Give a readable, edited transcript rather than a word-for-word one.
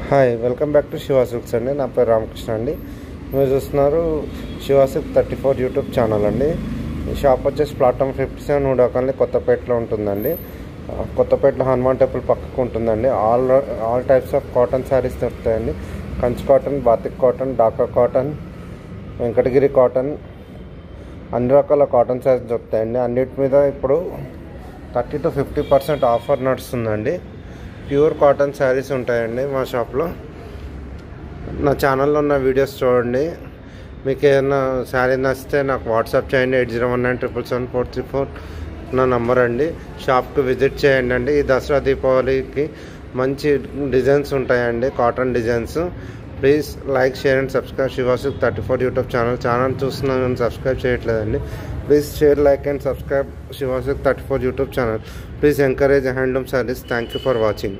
Hi welcome back to Shiva silks అండి. నా పేరు రామకృష్ణ అండి. మీరు చూస్తున్నారు శివ సిల్క్ 34 యూట్యూబ్ ఛానల్ అండి. ఈ షాప్ వచ్చేసి ప్లాట్ఫామ్ 57 నూడాకల్ని కొత్తపేటలో ఉంటుందండి. కొత్తపేటలో హనుమాన్ టెంపుల్ పక్కకు ఉంటుందండి. All types of cotton saris దొరుకుతాయండి. Kanchi cotton, batik cotton, Dhaka cotton, Venkatagiri cotton, అన్ని రకాల కాటన్ శారీస్ దొరుకుతాయండి. అన్నిటి మీద ఇప్పుడు 30 to 50% ఆఫర్ నడుస్తుందండి. ప్యూర్ కాటన్ శారీస్ ఉంటాయండి మా షాప్లో. నా ఛానల్లో ఉన్న వీడియోస్ చూడండి. మీకు ఏదైనా శారీ నచ్చితే నాకు వాట్సాప్ చేయండి. 8019777434 నా నంబర్ అండి. షాప్కి విజిట్ చేయండి అండి. ఈ దసరా దీపావళికి మంచి డిజైన్స్ ఉంటాయండి, cotton designs. Please like, share and subscribe Shiva silk 34 YouTube channel చూస్తున్నాను కానీ సబ్స్క్రైబ్ చేయట్లేదండి. Please share, like and subscribe Shiva silk 34 YouTube channel. Please encourage handloom sarees. Thank you for watching.